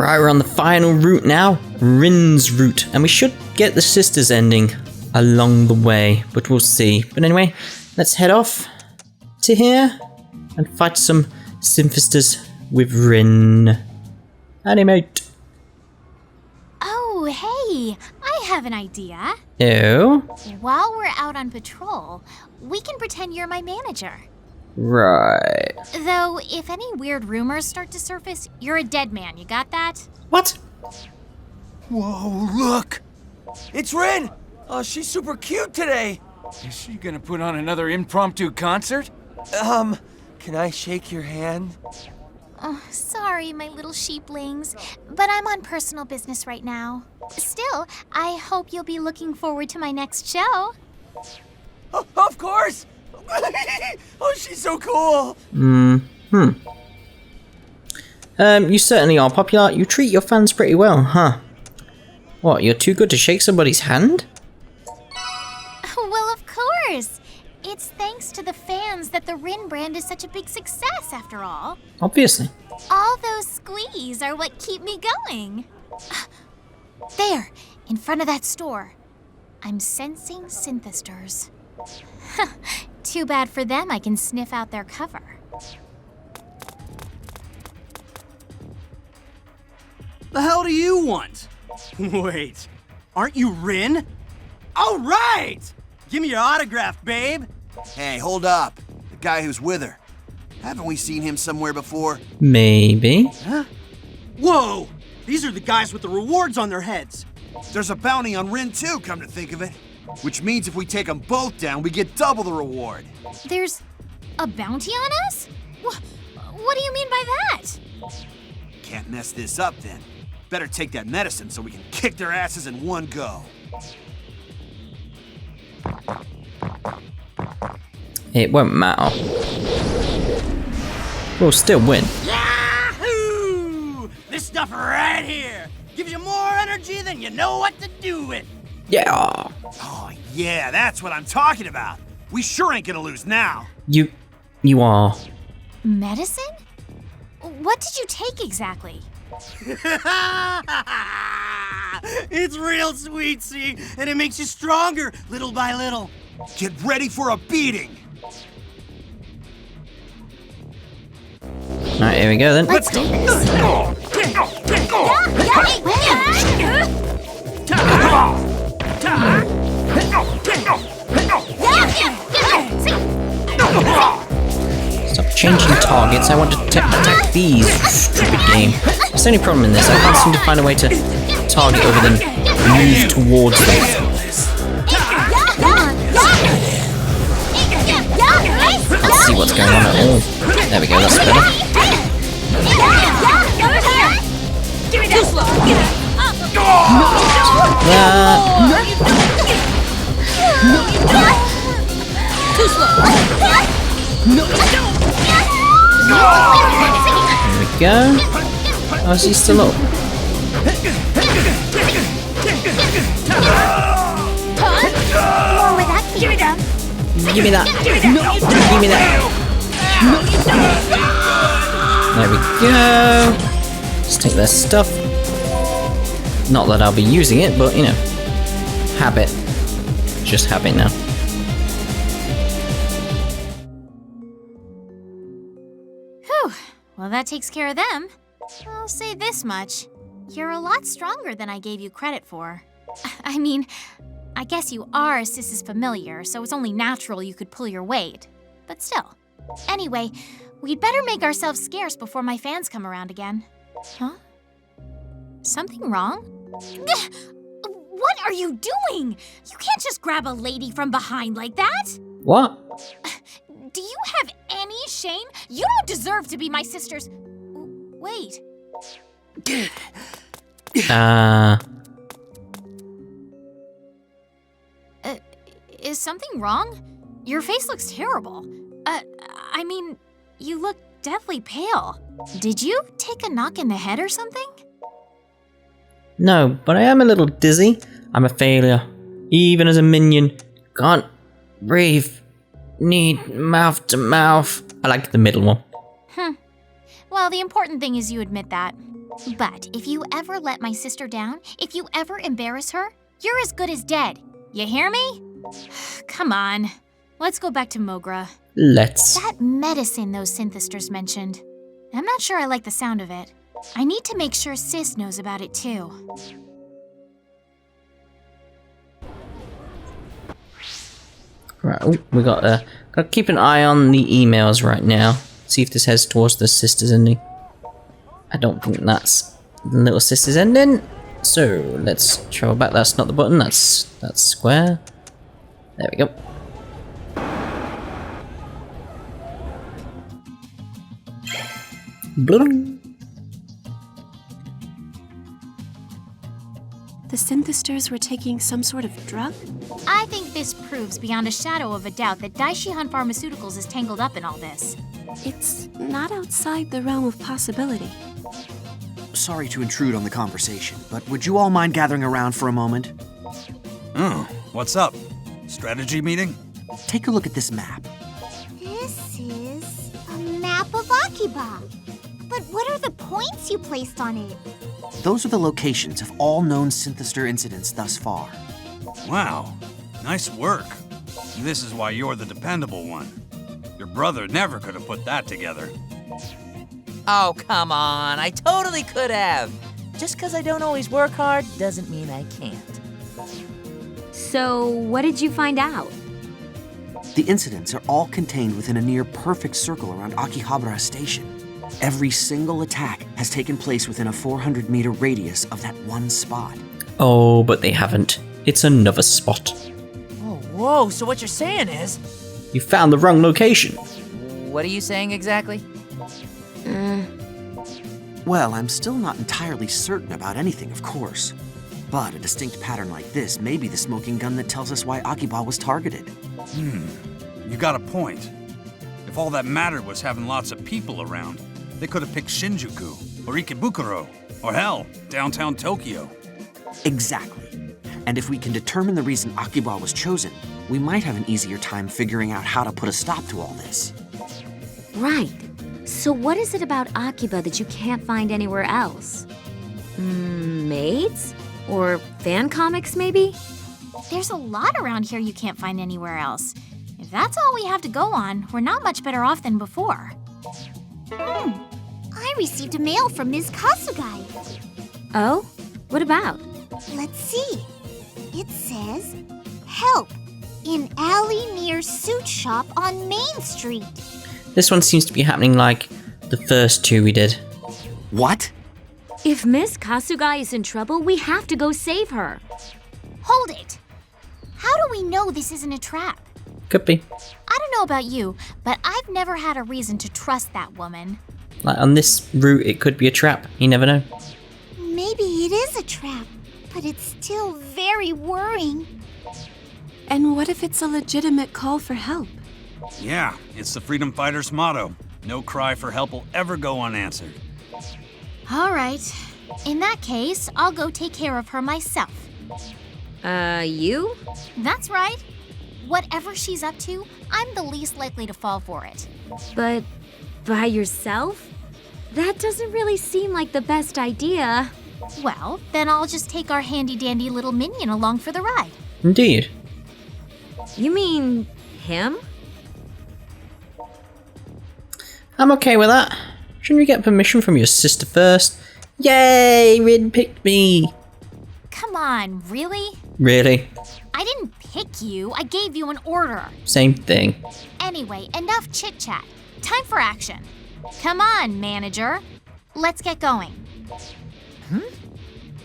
Right, we're on the final route now. Rin's route. And we should get the sisters ending along the way, but we'll see. But anyway, let's head off to here and fight some Symphisters with Rin. Animate. Oh, hey, I have an idea. Oh? While we're out on patrol, we can pretend you're my manager. Right. Though, if any weird rumors start to surface, you're a dead man, you got that? What? Whoa, look! It's Rin! Oh, she's super cute today! Is she gonna put on another impromptu concert? Can I shake your hand? Oh, sorry, my little sheeplings, but I'm on personal business right now. Still, I hope you'll be looking forward to my next show. Oh, of course! Oh, she's so cool! You certainly are popular. You treat your fans pretty well, huh? What, you're too good to shake somebody's hand? Well, of course! It's thanks to the fans that the Rin brand is such a big success, after all. Obviously. All those squees are what keep me going. There, in front of that store. I'm sensing synthesters. Too bad for them, I can sniff out their cover. The hell do you want? Wait, aren't you Rin? All right! Give me your autograph, babe. Hey, hold up. The guy who's with her. Haven't we seen him somewhere before? Maybe. Huh? Whoa! These are the guys with the rewards on their heads. There's a bounty on Rin too, come to think of it. Which means if we take them both down, we get double the reward. There's a bounty on us? What do you mean by that? Can't mess this up then. Better take that medicine so we can kick their asses in one go. It won't matter. We'll still win. Yahoo! This stuff right here gives you more energy than you know what to do with. Yeah. Oh yeah, that's what I'm talking about. We sure ain't gonna lose now. You are. Medicine? What did you take exactly? It's real sweet, see? And it makes you stronger, little by little. Get ready for a beating. Alright, here we go then. Let's do this. Stop changing targets. I want to attack these. Stupid game. That's the only problem in this. I can't seem to find a way to target other than move towards them. Let's see what's going on at all. There we go, that's better. There we go. Oh, is he still up? Give me that. Give me that. There we go. Just take their stuff. Not that I'll be using it, but you know, habit. Just habit now. Whew. Well, that takes care of them. I'll say this much. You're a lot stronger than I gave you credit for. I mean, I guess you are Sis's familiar, so it's only natural you could pull your weight. But still. Anyway, we'd better make ourselves scarce before my fans come around again. Huh? Something wrong? What are you doing? You can't just grab a lady from behind like that! What? Do you have any shame? You don't deserve to be my sister's... Wait. Is something wrong? Your face looks terrible. I mean, you look deathly pale. Did you take a knock in the head or something? No, but I am a little dizzy. I'm a failure. Even as a minion. Can't breathe. Need mouth to mouth. I like the middle one. Well, the important thing is you admit that. But if you ever let my sister down, if you ever embarrass her, you're as good as dead. You hear me? Come on. Let's go back to Mogra. Let's. That medicine those synthesters mentioned. I'm not sure I like the sound of it. I need to make sure Sis knows about it too. Right, oh, we gotta keep an eye on the emails right now. See if this heads towards the sisters ending. I don't think that's the little sisters ending. So let's travel back. That's not the button. That's square. There we go. Boom. The synthesters were taking some sort of drug? I think this proves beyond a shadow of a doubt that Daishihan Pharmaceuticals is tangled up in all this. It's not outside the realm of possibility. Sorry to intrude on the conversation, but would you all mind gathering around for a moment? Oh, what's up? Strategy meeting? Take a look at this map. This is a map of Akiba. But what are the points you placed on it? Those are the locations of all known synthester incidents thus far. Wow, nice work. This is why you're the dependable one. Your brother never could have put that together. Oh, come on. I totally could have. Just because I don't always work hard doesn't mean I can't. So, what did you find out? The incidents are all contained within a near-perfect circle around Akihabara Station. Every single attack has taken place within a 400-meter radius of that one spot. Oh, but they haven't. It's another spot. Oh, whoa. So what you're saying is... You found the wrong location. What are you saying exactly? Well, I'm still not entirely certain about anything, of course. But a distinct pattern like this may be the smoking gun that tells us why Akiba was targeted. You got a point. If all that mattered was having lots of people around, they could have picked Shinjuku, or Ikebukuro, or hell, downtown Tokyo. Exactly. And if we can determine the reason Akiba was chosen, we might have an easier time figuring out how to put a stop to all this. Right. So what is it about Akiba that you can't find anywhere else? Maids? Or fan comics, maybe? There's a lot around here you can't find anywhere else. If that's all we have to go on, we're not much better off than before. I received a mail from Ms. Kasugai. Oh? What about? Let's see. It says, help, in alley near suit shop on Main Street. This one seems to be happening like the first two we did. What? If Miss Kasugai is in trouble, we have to go save her. Hold it! How do we know this isn't a trap? Could be. I don't know about you, but I've never had a reason to trust that woman. Like on this route, it could be a trap. You never know. Maybe it is a trap, but it's still very worrying. And what if it's a legitimate call for help? Yeah, it's the freedom fighters' motto. No cry for help will ever go unanswered. All right. In that case, I'll go take care of her myself. You? That's right. Whatever she's up to, I'm the least likely to fall for it. But by yourself? That doesn't really seem like the best idea. Well, then I'll just take our handy-dandy little minion along for the ride. Indeed. You mean him? I'm okay with that. Shouldn't we get permission from your sister first? Yay! Rin picked me! Come on, really? Really? I didn't pick you. I gave you an order. Same thing. Anyway, enough chit-chat. Time for action. Come on, manager. Let's get going.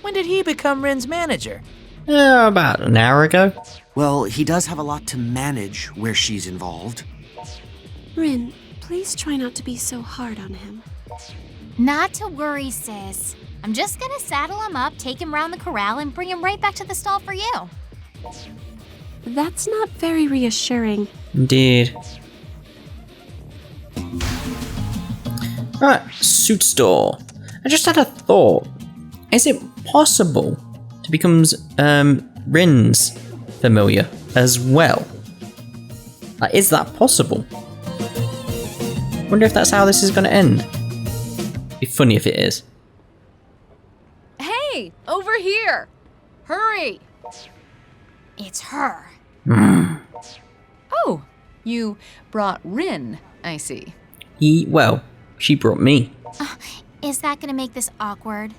When did he become Rin's manager? About an hour ago. Well, he does have a lot to manage where she's involved. Rin, please try not to be so hard on him. Not to worry, sis. I'm just gonna saddle him up, take him round the corral, and bring him right back to the stall for you. That's not very reassuring. Indeed. Alright, suit store. I just had a thought. Is it possible to become Rin's familiar as well? Like, is that possible? Wonder if that's how this is going to end. Be funny if it is. Over here! Hurry! It's her. Oh, you brought Rin, I see. Well, she brought me. Is that gonna make this awkward?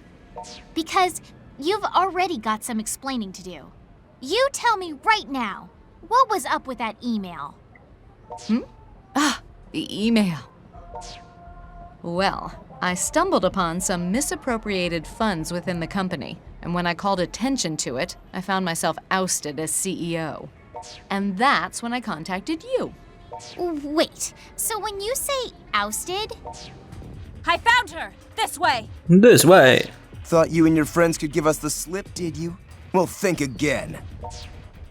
Because you've already got some explaining to do. You tell me right now, what was up with that email? The email. Well, I stumbled upon some misappropriated funds within the company, and when I called attention to it, I found myself ousted as CEO. And that's when I contacted you. Wait, so when you say ousted? I found her! This way! This way. Thought you and your friends could give us the slip, did you? Well, think again.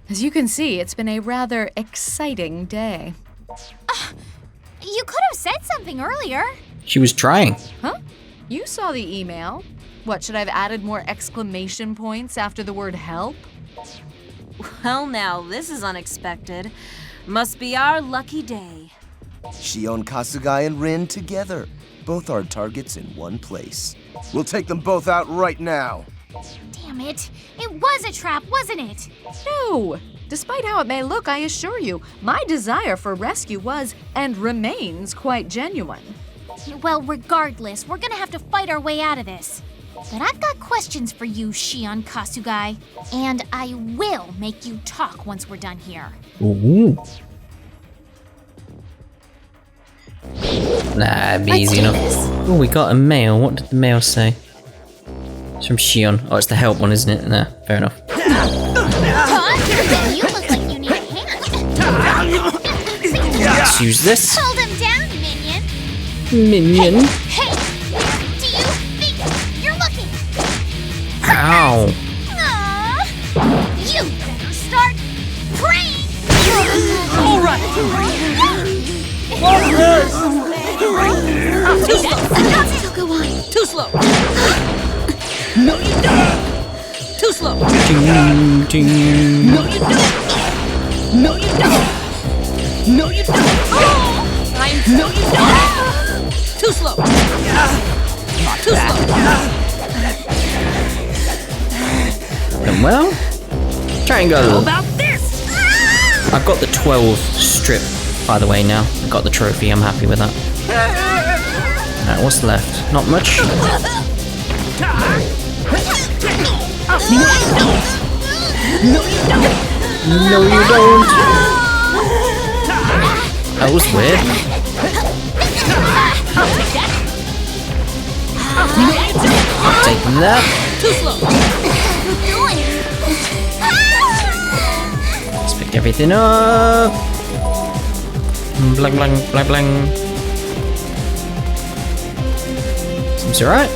As you can see, it's been a rather exciting day. You could have said something earlier. She was trying. Huh? You saw the email. What, should I have added more exclamation points after the word help? Well, now, this is unexpected. Must be our lucky day. Shion, Kasugai, and Rin together. Both our targets in one place. We'll take them both out right now. Damn it. It was a trap, wasn't it? No! Despite how it may look, I assure you, my desire for rescue was and remains quite genuine. Well, regardless, we're gonna have to fight our way out of this. But I've got questions for you, Shion Kasugai. And I will make you talk once we're done here. Ooh. Nah, it'd be easy enough. Oh, we got a mail. What did the mail say? It's from Shion. Oh, it's the help one, isn't it? Nah, fair enough. You look like you need a hand. Let's use this. Hold him down, minion. Minion. Hey, do you think you're looking? Ow. You better start praying. All right. Too slow! Go on. Too slow! No, you don't! Too slow! Ting, ting. No, you don't! No, you don't! No, you don't! No, you don't! Too slow! Too slow! Done well. Triangle. How about this? I've got the 12 strip, by the way, now. I've got the trophy. I'm happy with that. Alright, what's left? Not much. No, you don't. That was weird. I'll take that. Let's pick everything up. Blang, blang, blang, blang. Seems alright.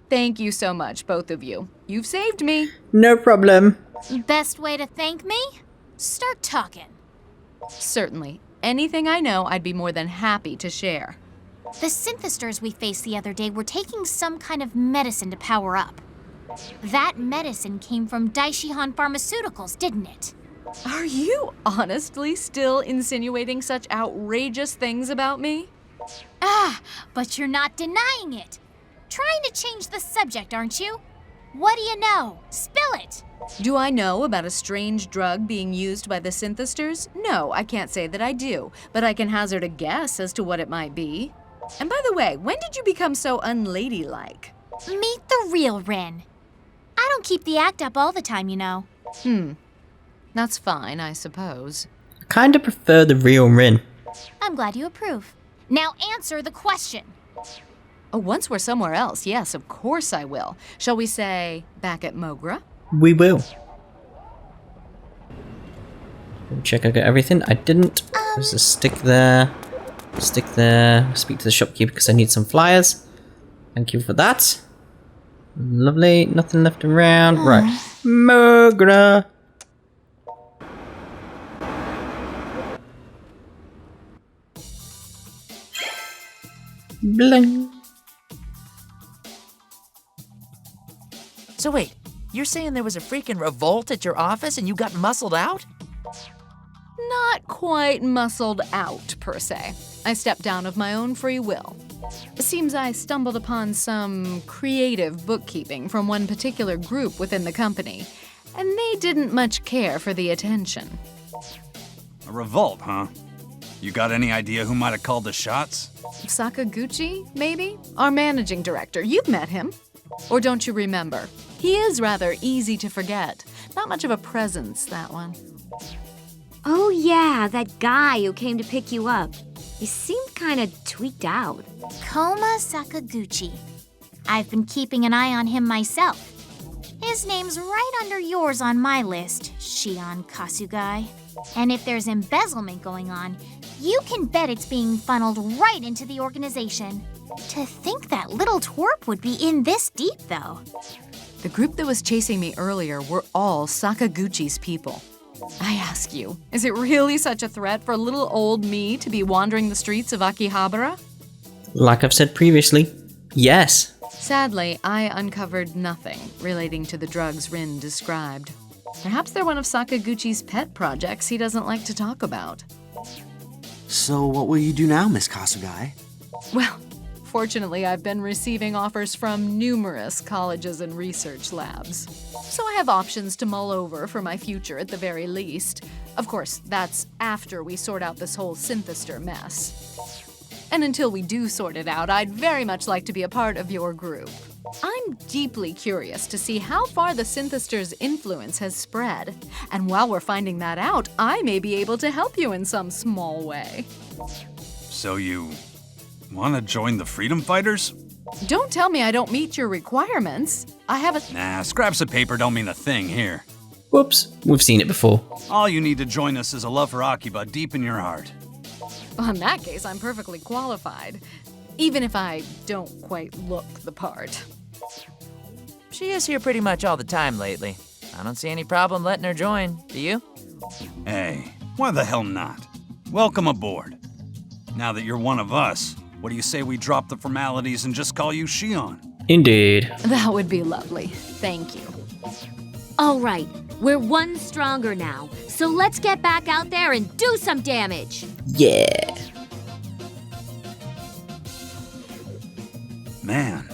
Thank you so much, both of you. You've saved me. No problem. Best way to thank me? Start talking. Certainly. Anything I know, I'd be more than happy to share. The synthesters we faced the other day were taking some kind of medicine to power up. That medicine came from Daishihan Pharmaceuticals, didn't it? Are you honestly still insinuating such outrageous things about me? But you're not denying it. Trying to change the subject, aren't you? What do you know? Spill it! Do I know about a strange drug being used by the synthesters? No, I can't say that I do, but I can hazard a guess as to what it might be. And by the way, when did you become so unladylike? Meet the real Rin. I don't keep the act up all the time, you know. That's fine, I suppose. I kinda prefer the real Rin. I'm glad you approve. Now answer the question. Oh, once we're somewhere else, yes, of course I will. Shall we say, back at Mogra? We will. Check I got everything. I didn't. There's a stick there. Stick there. Speak to the shopkeeper because I need some flyers. Thank you for that. Lovely. Nothing left around. Right. Mogra. Bling. So wait, you're saying there was a freaking revolt at your office and you got muscled out? Not quite muscled out, per se. I stepped down of my own free will. Seems I stumbled upon some creative bookkeeping from one particular group within the company, and they didn't much care for the attention. A revolt, huh? You got any idea who might have called the shots? Sakaguchi, maybe? Our managing director. You've met him. Or don't you remember? He is rather easy to forget. Not much of a presence, that one. Oh yeah, that guy who came to pick you up. He seemed kinda tweaked out. Koma Sakaguchi. I've been keeping an eye on him myself. His name's right under yours on my list, Shion Kasugai. And if there's embezzlement going on, you can bet it's being funneled right into the organization. To think that little twerp would be in this deep, though. The group that was chasing me earlier were all Sakaguchi's people. I ask you, is it really such a threat for little old me to be wandering the streets of Akihabara? Like I've said previously, yes. Sadly, I uncovered nothing relating to the drugs Rin described. Perhaps they're one of Sakaguchi's pet projects he doesn't like to talk about. So what will you do now, Miss Kasugai? Well, fortunately, I've been receiving offers from numerous colleges and research labs. So I have options to mull over for my future at the very least. Of course, that's after we sort out this whole synthester mess. And until we do sort it out, I'd very much like to be a part of your group. I'm deeply curious to see how far the synthester's influence has spread. And while we're finding that out, I may be able to help you in some small way. So you want to join the Freedom Fighters? Don't tell me I don't meet your requirements. I have a— Nah, scraps of paper don't mean a thing here. Whoops, we've seen it before. All you need to join us is a love for Akiba deep in your heart. Well, in that case, I'm perfectly qualified. Even if I don't quite look the part. She is here pretty much all the time lately. I don't see any problem letting her join, do you? Hey, why the hell not? Welcome aboard. Now that you're one of us, what do you say we drop the formalities and just call you Shion? Indeed. That would be lovely. Thank you. All right, we're one stronger now, so let's get back out there and do some damage. Yeah. Man,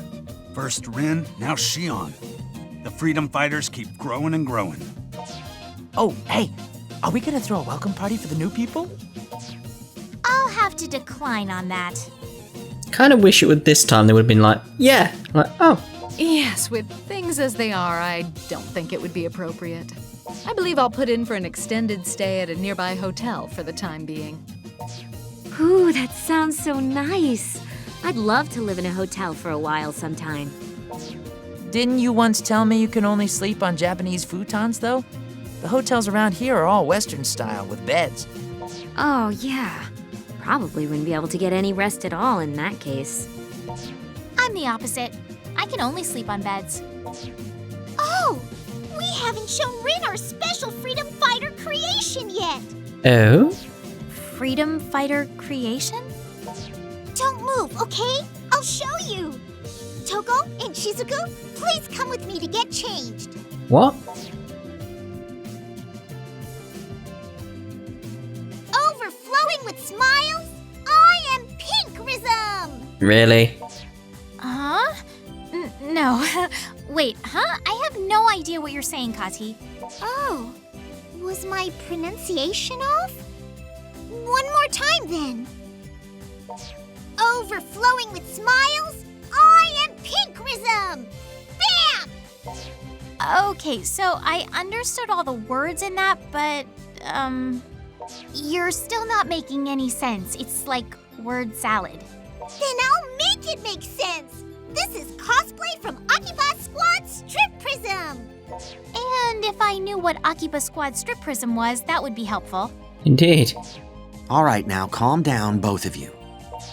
first Rin, now Shion. The Freedom Fighters keep growing and growing. Oh, hey, are we gonna throw a welcome party for the new people? I'll have to decline on that. Kind of wish it would this time they would have been like, yeah. Like, oh. Yes, with things as they are, I don't think it would be appropriate. I believe I'll put in for an extended stay at a nearby hotel for the time being. Ooh, that sounds so nice. I'd love to live in a hotel for a while sometime. Didn't you once tell me you can only sleep on Japanese futons, though? The hotels around here are all Western style with beds. Oh, yeah. Probably wouldn't be able to get any rest at all in that case. I'm the opposite. I can only sleep on beds. Oh! We haven't shown Rin our special Freedom Fighter creation yet! Oh? Freedom Fighter creation? Don't move, okay? I'll show you! Toko and Shizuku, please come with me to get changed. What? Overflowing with smiles, I am Pinkrism! Really? Huh? No. Wait, huh? I have no idea what you're saying, Kati. Oh, was my pronunciation off? One more time then. Overflowing with smiles, I am Pinkrism! Bam! Okay, so I understood all the words in that, but, you're still not making any sense. It's like word salad. Then I'll make it make sense! This is Cosplay from Akiba Squad Strip Prism! And if I knew what Akiba Squad Strip Prism was, that would be helpful. Indeed. All right, now calm down, both of you.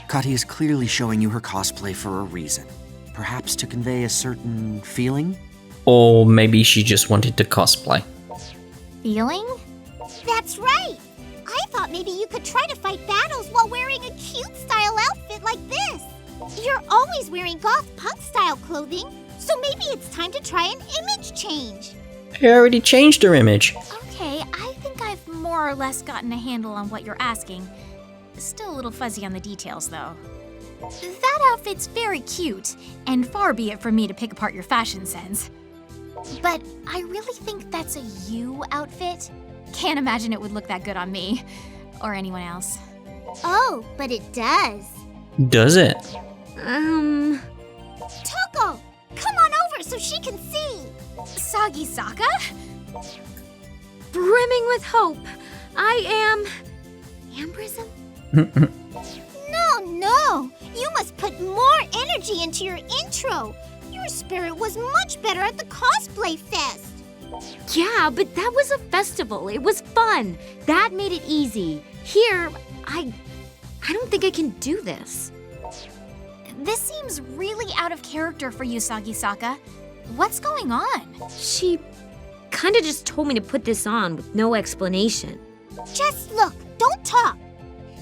Kati is clearly showing you her cosplay for a reason. Perhaps to convey a certain feeling? Or maybe she just wanted to cosplay. Feeling? That's right! I thought maybe you could try to fight battles while wearing a cute style outfit like this. You're always wearing goth punk style clothing, so maybe it's time to try an image change. I already changed her image. Okay, I think I've more or less gotten a handle on what you're asking. Still a little fuzzy on the details, though. That outfit's very cute, and far be it from me to pick apart your fashion sense. But I really think that's a you outfit. Can't imagine it would look that good on me. Or anyone else. Oh, but it does. Does it? Toko! Come on over so she can see! Sagisaka? Brimming with hope. I am... Ambrism? No! You must put more energy into your intro! Your spirit was much better at the Cosplay Fest! Yeah, but that was a festival. It was fun. That made it easy. Here, I don't think I can do this. This seems really out of character for you, Sagisaka. What's going on? She kinda just told me to put this on with no explanation. Just look, don't talk!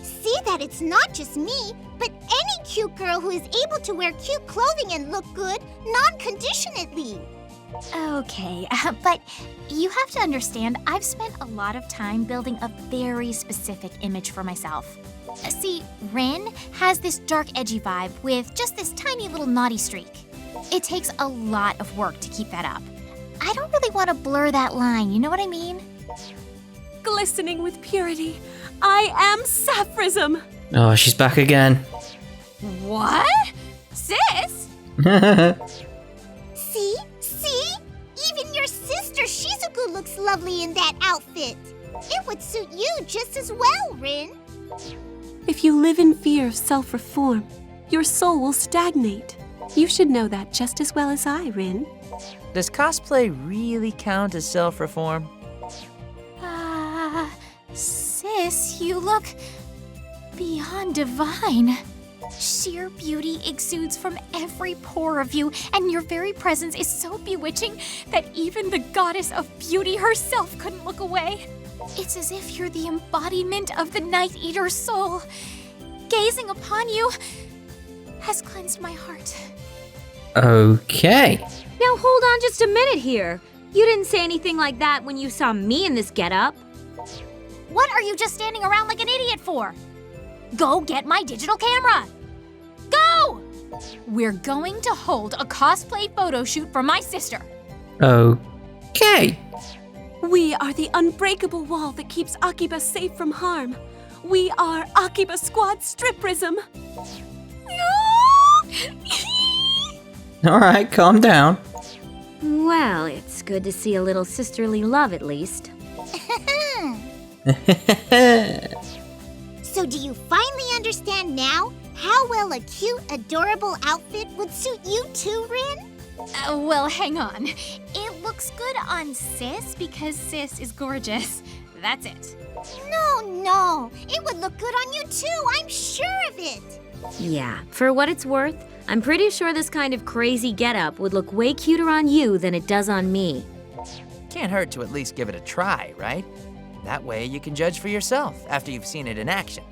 See that it's not just me, but any cute girl who is able to wear cute clothing and look good non-conditionedly. Okay, but you have to understand, I've spent a lot of time building a very specific image for myself. See, Rin has this dark, edgy vibe with just this tiny little naughty streak. It takes a lot of work to keep that up. I don't really want to blur that line, you know what I mean? Glistening with purity, I am Sapphism. Oh, she's back again. What? Sis? See? Even your sister Shizuku looks lovely in that outfit. It would suit you just as well, Rin. If you live in fear of self-reform, your soul will stagnate. You should know that just as well as I, Rin. Does cosplay really count as self-reform? Sis, you look beyond divine. Sheer beauty exudes from every pore of you, and your very presence is so bewitching that even the goddess of beauty herself couldn't look away. It's as if you're the embodiment of the Night Eater's soul. Gazing upon you has cleansed my heart. Okay. Now hold on just a minute here. You didn't say anything like that when you saw me in this getup. What are you just standing around like an idiot for? Go get my digital camera! Go! We're going to hold a cosplay photo shoot for my sister. Okay. We are the unbreakable wall that keeps Akiba safe from harm. We are Akiba Squad Striprism. Alright, calm down. Well, it's good to see a little sisterly love at least. So do you finally understand now how well a cute, adorable outfit would suit you too, Rin? Well, hang on. It looks good on Sis because Sis is gorgeous. That's it. No. It would look good on you too, I'm sure of it. Yeah, for what it's worth, I'm pretty sure this kind of crazy getup would look way cuter on you than it does on me. Can't hurt to at least give it a try, right? That way you can judge for yourself after you've seen it in action.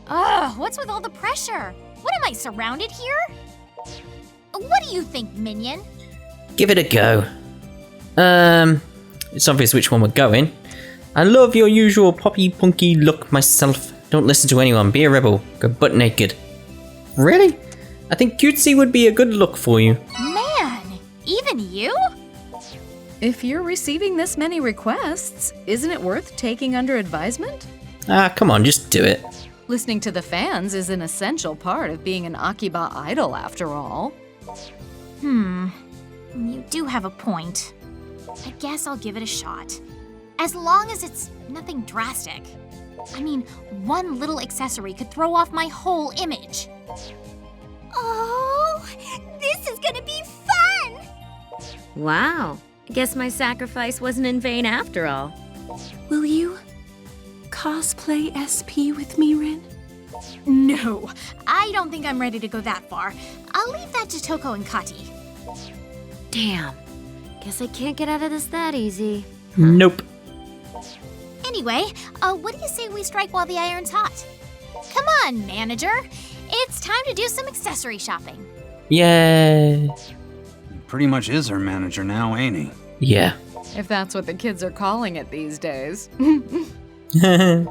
Ugh, what's with all the pressure? What am I, surrounded here? What do you think, Minion? Give it a go. It's obvious which one we're going. I love your usual poppy punky look myself. Don't listen to anyone, be a rebel, go butt naked. Really? I think cutesy would be a good look for you. Man, even you? If you're receiving this many requests, isn't it worth taking under advisement? Come on, just do it. Listening to the fans is an essential part of being an Akiba idol, after all. You do have a point. I guess I'll give it a shot. As long as it's nothing drastic. I mean, one little accessory could throw off my whole image. Oh, this is gonna be fun! Wow, I guess my sacrifice wasn't in vain after all. Will you cosplay SP with me, Rin? No, I don't think I'm ready to go that far. I'll leave that to Toko and Kati. Damn, guess I can't get out of this that easy. Nope. Anyway, what do you say we strike while the iron's hot? Come on, manager. It's time to do some accessory shopping. Yay. He pretty much is her manager now, ain't he? Yeah. If that's what the kids are calling it these days. Hey,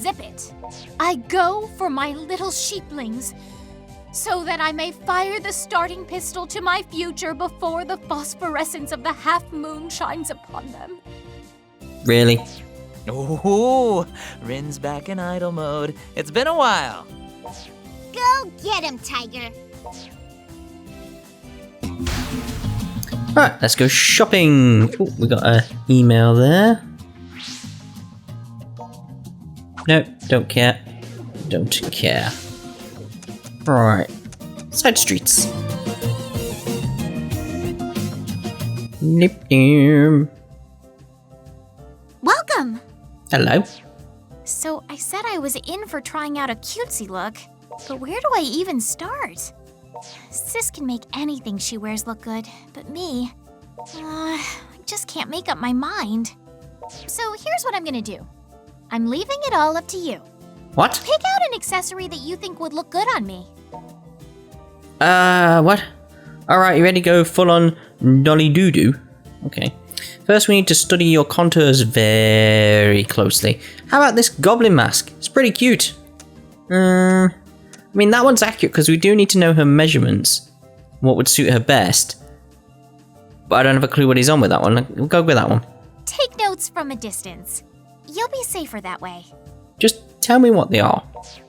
zip it. I go for my little sheeplings, so that I may fire the starting pistol to my future before the phosphorescence of the half-moon shines upon them. Really? Ooh, Rin's back in idle mode. It's been a while. Go get him, Tiger. Right, let's go shopping. Ooh, we got an email there. Nope, don't care. Don't care. Right. Side streets. Welcome! Hello. So I said I was in for trying out a cutesy look, but where do I even start? Sis can make anything she wears look good, but me, I just can't make up my mind. So here's what I'm gonna do. I'm leaving it all up to you. What? Pick out an accessory that you think would look good on me. What? Alright, you ready to go full on dolly doo-doo? Okay. First we need to study your contours very closely. How about this goblin mask? It's pretty cute. I mean, that one's accurate because we do need to know her measurements. What would suit her best. But I don't have a clue what he's on with that one. We'll go with that one. Take notes from a distance. You'll be safer that way. Just tell me what they are.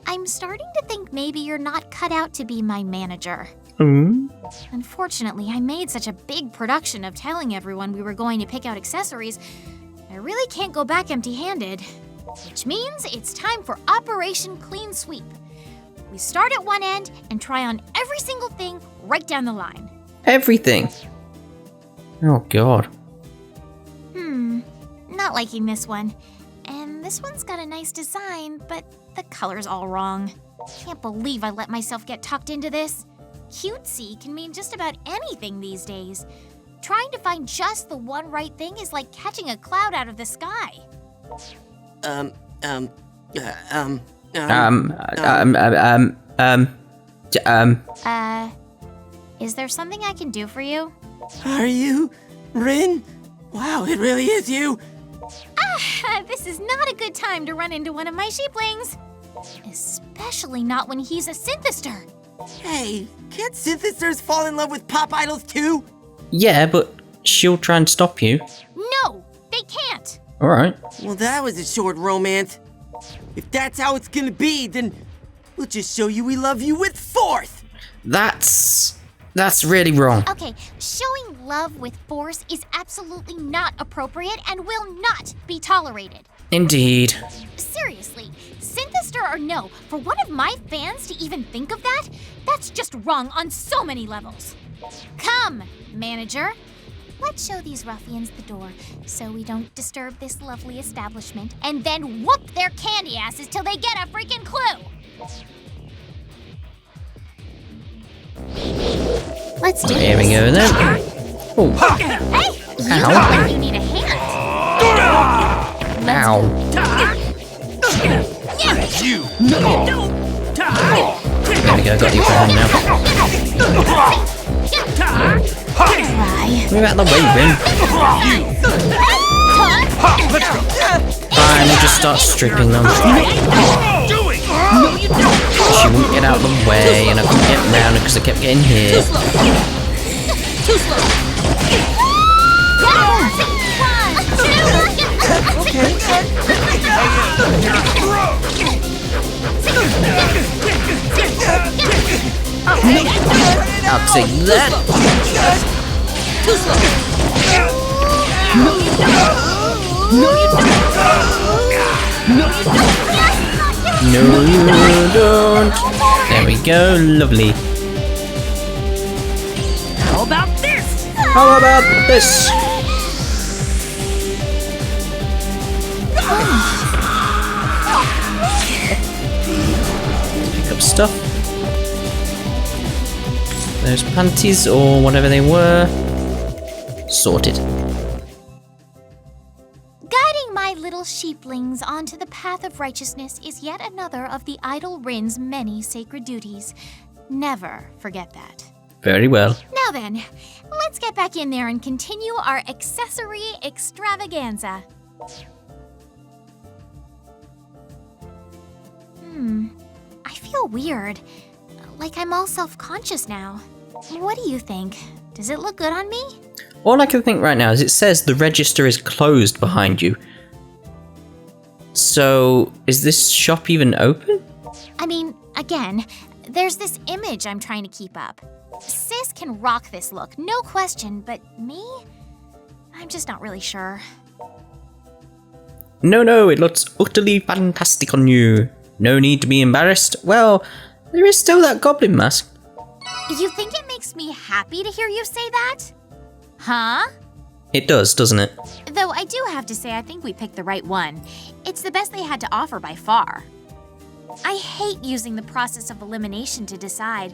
I'm starting to think maybe you're not cut out to be my manager. Unfortunately, I made such a big production of telling everyone we were going to pick out accessories, I really can't go back empty-handed. Which means it's time for Operation Clean Sweep. We start at one end and try on every single thing right down the line. Everything? Oh god. Not liking this one. And this one's got a nice design, but the color's all wrong. Can't believe I let myself get tucked into this. Cutesy can mean just about anything these days. Trying to find just the one right thing is like catching a cloud out of the sky. Is there something I can do for you? Are you Rin? Wow, it really is you. This is not a good time to run into one of my sheeplings. Especially not when he's a synthester. Hey, can't synthesters fall in love with pop idols too? Yeah, but she'll try and stop you. No, they can't. Alright. Well, that was a short romance. If that's how it's gonna be, then we'll just show you we love you with force. That's really wrong. Okay, showing love with force is absolutely not appropriate and will not be tolerated. Indeed. Seriously, synthester or no, for one of my fans to even think of that, that's just wrong on so many levels. Come, manager. Let's show these ruffians the door so we don't disturb this lovely establishment and then whoop their candy asses till they get a freaking clue. Let's do Here we go then. Oh. Hey, you Ow. look like you need a hand. Ow. You! There we go, got you for hand now. Move out of the way, Rin. Fine, we'll just start stripping them. She wouldn't get out of the way, and I couldn't get around her because I kept getting hit. Too slow. I'll take that. Too slow. No, you don't. No, you don't. No, you don't. No, you don't. There we go, lovely. How about this? How about this? Pick up stuff. Those panties, or whatever they were. Sorted. Guiding my little sheeplings onto the path of righteousness is yet another of the idol Rin's many sacred duties. Never forget that. Very well. Now then, let's get back in there and continue our accessory extravaganza. I feel weird. Like I'm all self-conscious now. What do you think? Does it look good on me? All I can think right now is it says the register is closed behind you. So, is this shop even open? I mean, again, there's this image I'm trying to keep up. Sis can rock this look, no question, but me? I'm just not really sure. No, it looks utterly fantastic on you. No need to be embarrassed. Well, there is still that goblin mask. You think it makes me happy to hear you say that? Huh? It does, doesn't it? Though I do have to say I think we picked the right one. It's the best they had to offer by far. I hate using the process of elimination to decide,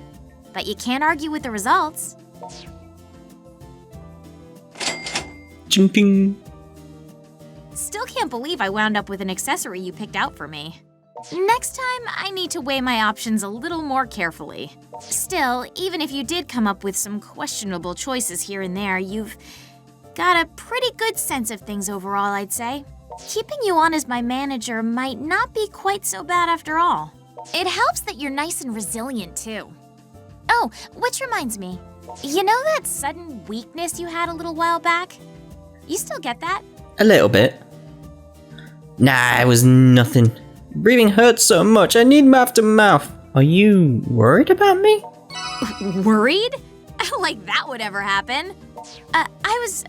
but you can't argue with the results. Ching ching. Still can't believe I wound up with an accessory you picked out for me. Next time, I need to weigh my options a little more carefully. Still, even if you did come up with some questionable choices here and there, you've got a pretty good sense of things overall, I'd say. Keeping you on as my manager might not be quite so bad after all. It helps that you're nice and resilient, too. Oh, which reminds me, you know that sudden weakness you had a little while back? You still get that? A little bit. Nah, it was nothing. Breathing hurts so much, I need mouth to mouth. Are you worried about me? Worried? Like that would ever happen. I was,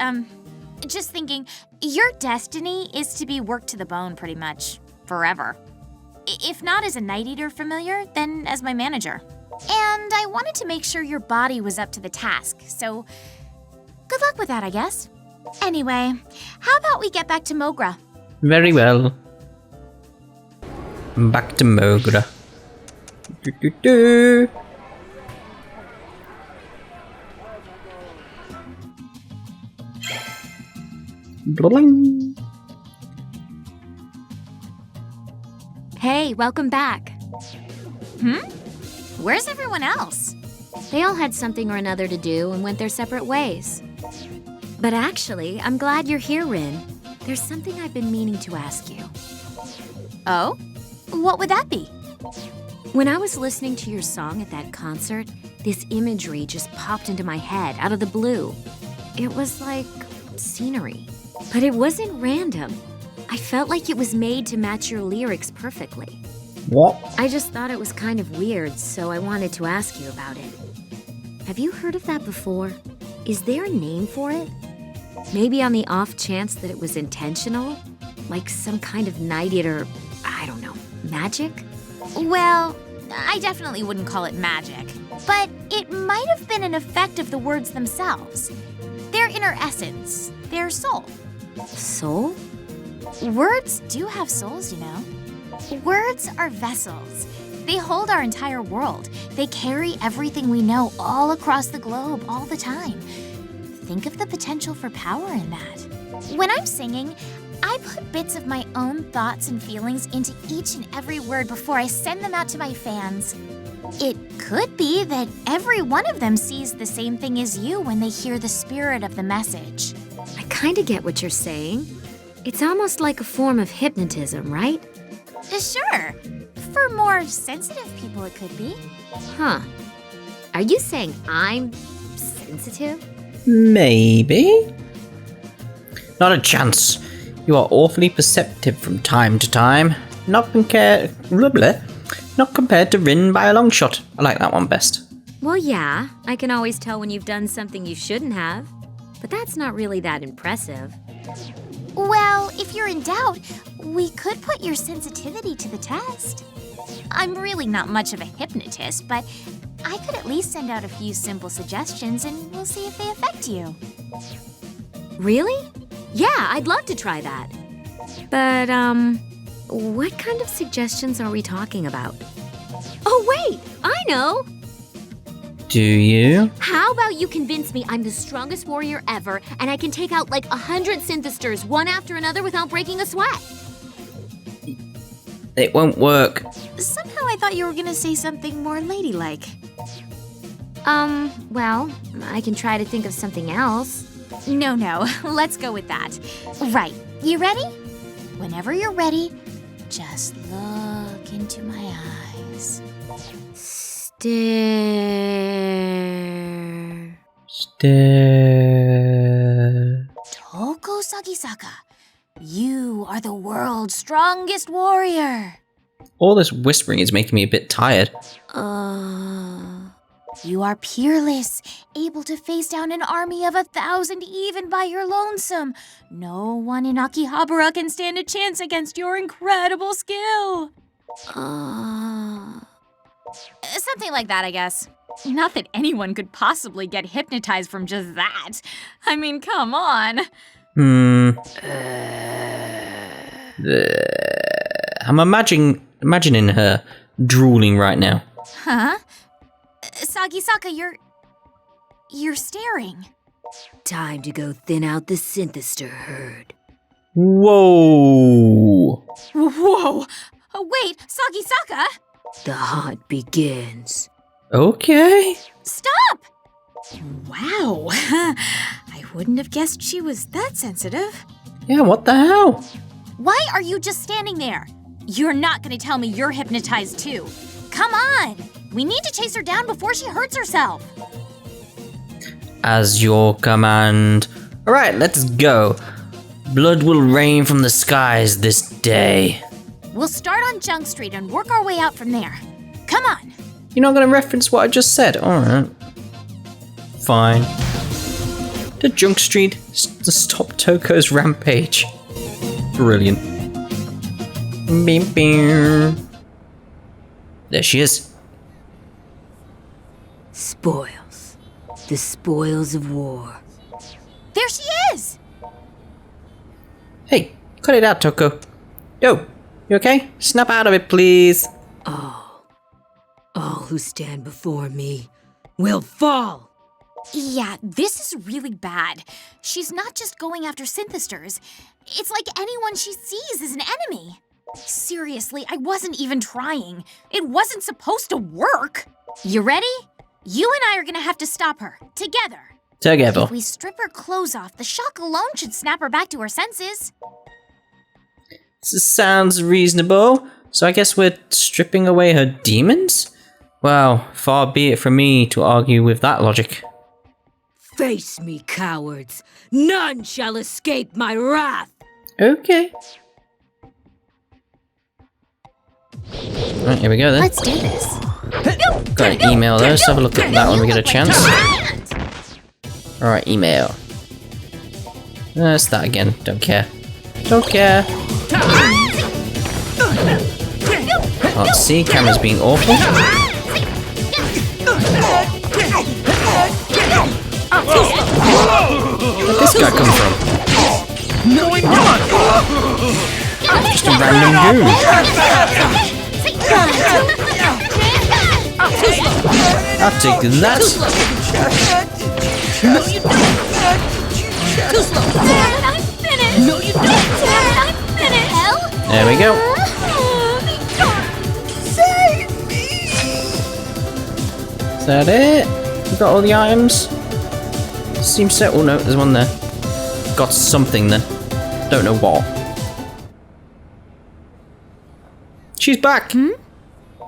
just thinking, your destiny is to be worked to the bone pretty much, forever. If not as a Night Eater familiar, then as my manager. And I wanted to make sure your body was up to the task, so good luck with that, I guess. Anyway, how about we get back to Mogra? Very well. Back to Mogra. Do. Bling. Hey, welcome back. Where's everyone else? They all had something or another to do and went their separate ways. But actually, I'm glad you're here, Rin. There's something I've been meaning to ask you. Oh? What would that be? When I was listening to your song at that concert, this imagery just popped into my head out of the blue. It was like scenery. But it wasn't random. I felt like it was made to match your lyrics perfectly. What? I just thought it was kind of weird, so I wanted to ask you about it. Have you heard of that before? Is there a name for it? Maybe on the off chance that it was intentional? Like some kind of Night Eater, I don't know, magic? Well, I definitely wouldn't call it magic. But it might have been an effect of the words themselves. Their inner essence, their soul. Soul? Words do have souls, you know. Words are vessels. They hold our entire world. They carry everything we know all across the globe all the time. Think of the potential for power in that. When I'm singing, I put bits of my own thoughts and feelings into each and every word before I send them out to my fans. It could be that every one of them sees the same thing as you when they hear the spirit of the message. I kinda get what you're saying. It's almost like a form of hypnotism, right? Sure. For more sensitive people, it could be. Huh. Are you saying I'm sensitive? Maybe. Not a chance. You are awfully perceptive from time to time. Not compared to Rin by a long shot. I like that one best. Well, yeah. I can always tell when you've done something you shouldn't have. But that's not really that impressive. Well, if you're in doubt, we could put your sensitivity to the test. I'm really not much of a hypnotist, but I could at least send out a few simple suggestions and we'll see if they affect you. Really? Yeah, I'd love to try that. But, what kind of suggestions are we talking about? Oh, wait! I know! Do you? How about you convince me I'm the strongest warrior ever and I can take out like 100 synthesters one after another without breaking a sweat? It won't work. Somehow I thought you were gonna say something more ladylike. Well, I can try to think of something else. No, let's go with that. Right, you ready? Whenever you're ready, just look Look into my eyes. Stare. Stare. Toko Sagisaka, you are the world's strongest warrior. All this whispering is making me a bit tired. You are peerless, able to face down an army of 1,000 even by your lonesome. No one in Akihabara can stand a chance against your incredible skill. Something like that, I guess. Not that anyone could possibly get hypnotized from just that. I mean, come on. I'm imagining her drooling right now. Huh? Sagisaka, you're staring. Time to go thin out the synthester herd. Whoa! Whoa! Wait, Sagisaka! The hunt begins. Okay. Stop! Wow. I wouldn't have guessed she was that sensitive. Yeah, what the hell? Why are you just standing there? You're not gonna tell me you're hypnotized too. Come on! We need to chase her down before she hurts herself. As your command. Alright, let's go. Blood will rain from the skies this day. We'll start on Junk Street and work our way out from there. Come on! You're not going to reference what I just said? Alright. Fine. To Junk Street to stop Toko's rampage. Brilliant. Beep, beep. There she is. Spoils. The spoils of war. There she is! Hey, cut it out, Toko. Yo, you okay? Snap out of it, please. All who stand before me will fall. Yeah, this is really bad. She's not just going after synthesters. It's like anyone she sees is an enemy. Seriously, I wasn't even trying. It wasn't supposed to work. You ready? You and I are gonna have to stop her. Together. Together. If we strip her clothes off, the shock alone should snap her back to her senses. This sounds reasonable. So I guess we're stripping away her demons? Well, far be it from me to argue with that logic. Face me, cowards. None shall escape my wrath. Okay. Right, here we go then. Let's do this. Got an email though, so have a look at that when we get a chance. Alright, email. That's that again. Don't care. Don't care. Can't see, camera's being awful. Where'd this guy come from? Just a random dude. I'll take that. There we go. Is that it? We got all the items? Seems so. Oh no, there's one there. Got something then. Don't know what. She's back!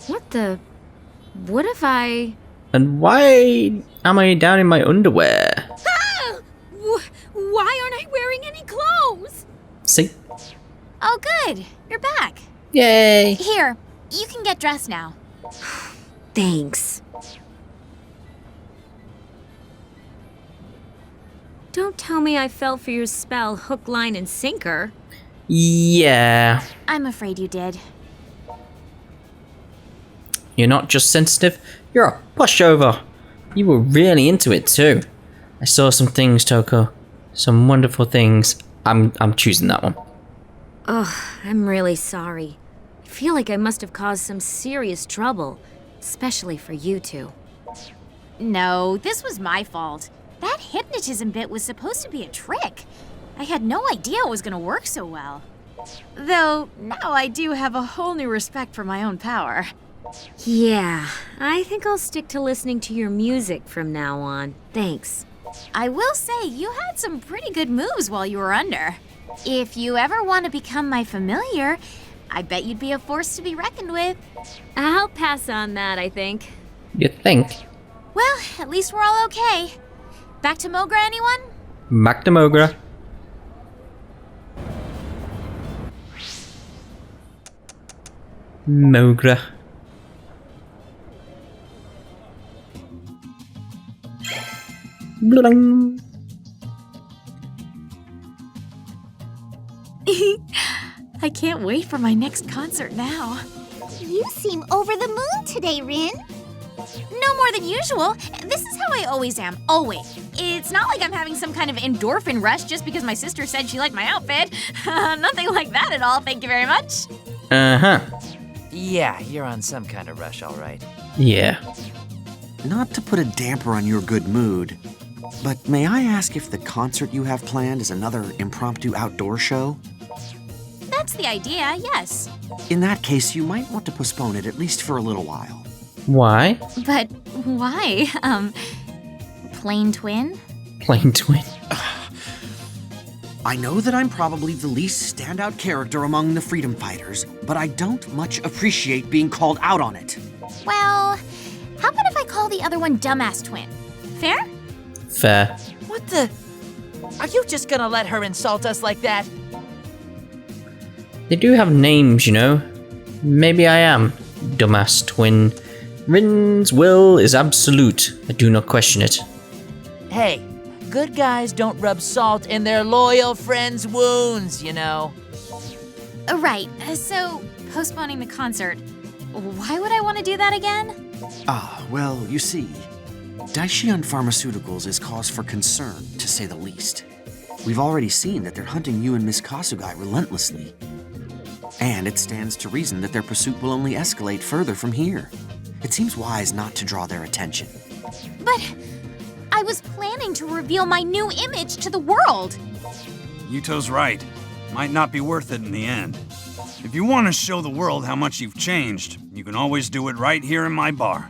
What the? What if I... And why am I down in my underwear? Ah! Why aren't I wearing any clothes? See? Oh, good. You're back. Yay! Here, you can get dressed now. Thanks. Don't tell me I fell for your spell, hook, line, and sinker. Yeah. I'm afraid you did. You're not just sensitive, you're a pushover. You were really into it too. I saw some things, Toko. Some wonderful things. I'm choosing that one. Ugh, I'm really sorry. I feel like I must have caused some serious trouble, especially for you two. No, this was my fault. That hypnotism bit was supposed to be a trick. I had no idea it was gonna work so well. Though, now I do have a whole new respect for my own power. Yeah, I think I'll stick to listening to your music from now on. Thanks. I will say, you had some pretty good moves while you were under. If you ever want to become my familiar, I bet you'd be a force to be reckoned with. I'll pass on that, I think. You think? Well, at least we're all okay. Back to Mogra, anyone? Back to Mogra. Mogra. Blang. I can't wait for my next concert now. You seem over the moon today, Rin. No more than usual. This is how I always am, always. It's not like I'm having some kind of endorphin rush just because my sister said she liked my outfit. Nothing like that at all, thank you very much. Uh-huh. Yeah, you're on some kind of rush, all right. Yeah. Not to put a damper on your good mood, but may I ask if the concert you have planned is another impromptu outdoor show? That's the idea, yes. In that case, you might want to postpone it at least for a little while. Why? But why? Plain twin? Plain twin. I know that I'm probably the least standout character among the freedom fighters, but I don't much appreciate being called out on it. Well, how about if I call the other one dumbass twin? Fair? Fair. What the? Are you just gonna let her insult us like that? They do have names, you know. Maybe I am dumbass twin. Rin's will is absolute. I do not question it. Hey, good guys don't rub salt in their loyal friends' wounds, you know. Right, so postponing the concert. Why would I want to do that again? Well, you see, Shion Pharmaceuticals is cause for concern, to say the least. We've already seen that they're hunting you and Miss Kasugai relentlessly. And it stands to reason that their pursuit will only escalate further from here. It seems wise not to draw their attention. But I was planning to reveal my new image to the world. Yuto's right. Might not be worth it in the end. If you want to show the world how much you've changed, you can always do it right here in my bar.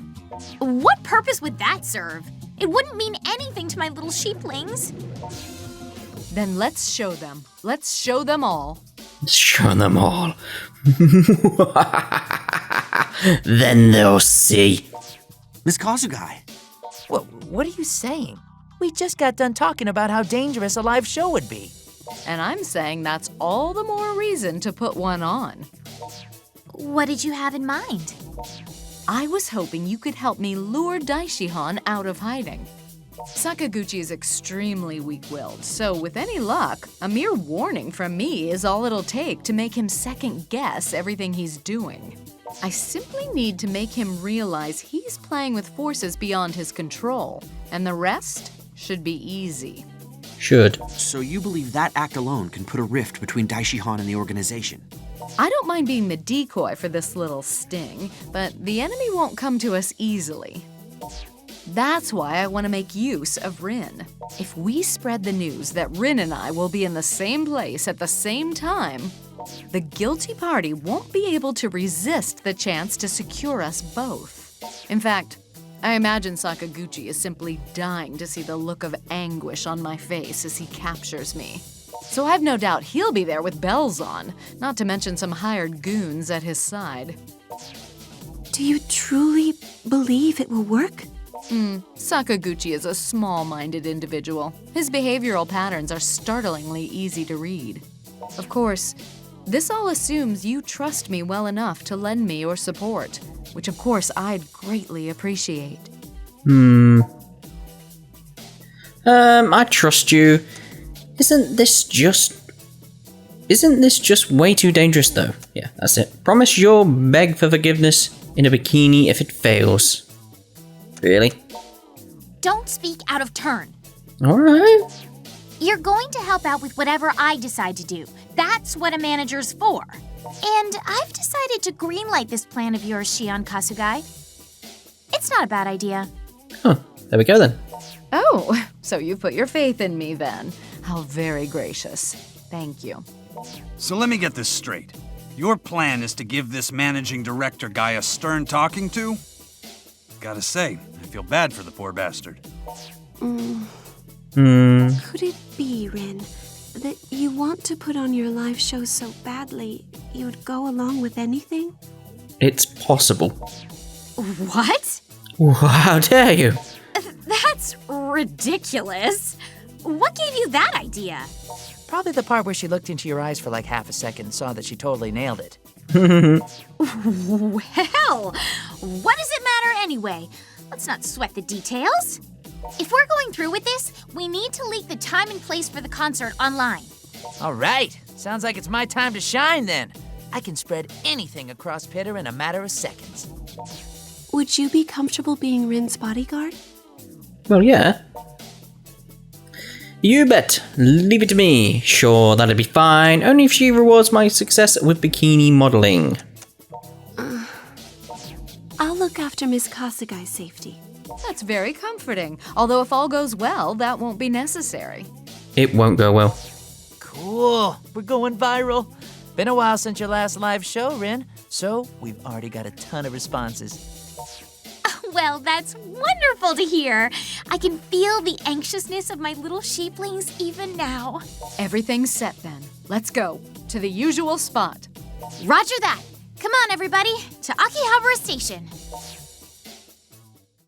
What purpose would that serve? It wouldn't mean anything to my little sheeplings. Then let's show them. Let's show them all. Show them all. Then they'll see. Miss Kasugai. What are you saying? We just got done talking about how dangerous a live show would be. And I'm saying that's all the more reason to put one on. What did you have in mind? I was hoping you could help me lure Daishihan out of hiding. Sakaguchi is extremely weak-willed, so with any luck, a mere warning from me is all it'll take to make him second-guess everything he's doing. I simply need to make him realize he's playing with forces beyond his control, and the rest should be easy. Should. So you believe that act alone can put a rift between Daishihan and the organization? I don't mind being the decoy for this little sting, but the enemy won't come to us easily. That's why I want to make use of Rin. If we spread the news that Rin and I will be in the same place at the same time, the guilty party won't be able to resist the chance to secure us both. In fact, I imagine Sakaguchi is simply dying to see the look of anguish on my face as he captures me. So I've no doubt he'll be there with bells on, not to mention some hired goons at his side. Do you truly believe it will work? Sakaguchi is a small-minded individual. His behavioral patterns are startlingly easy to read. Of course, this all assumes you trust me well enough to lend me your support, which of course I'd greatly appreciate. I trust you. Isn't this just way too dangerous though? Yeah, that's it. Promise you'll beg for forgiveness in a bikini if it fails. Really? Don't speak out of turn. Alright. You're going to help out with whatever I decide to do. That's what a manager's for. And I've decided to greenlight this plan of yours, Shion Kasugai. It's not a bad idea. Oh, there we go then. Oh, so you put your faith in me then. How very gracious. Thank you. So let me get this straight. Your plan is to give this managing director guy a stern talking to? Gotta say, I feel bad for the poor bastard. Could it be, Rin? That you want to put on your live show so badly, you would go along with anything? It's possible. What? How dare you? That's ridiculous. What gave you that idea? Probably the part where she looked into your eyes for like half a second and saw that she totally nailed it. Well, what does it matter anyway? Let's not sweat the details. If we're going through with this, we need to leak the time and place for the concert online. All right, sounds like it's my time to shine then. I can spread anything across Pitter in a matter of seconds. Would you be comfortable being Rin's bodyguard? Well, yeah. You bet. Leave it to me. Sure, that'd be fine. Only if she rewards my success with bikini modeling. I'll look after Miss Kasugai's safety. That's very comforting. Although if all goes well, that won't be necessary. It won't go well. Cool, we're going viral. Been a while since your last live show, Rin, so we've already got a ton of responses. Well, that's wonderful to hear. I can feel the anxiousness of my little sheeplings even now. Everything's set then. Let's go to the usual spot. Roger that. Come on, everybody, to Akihabara Station.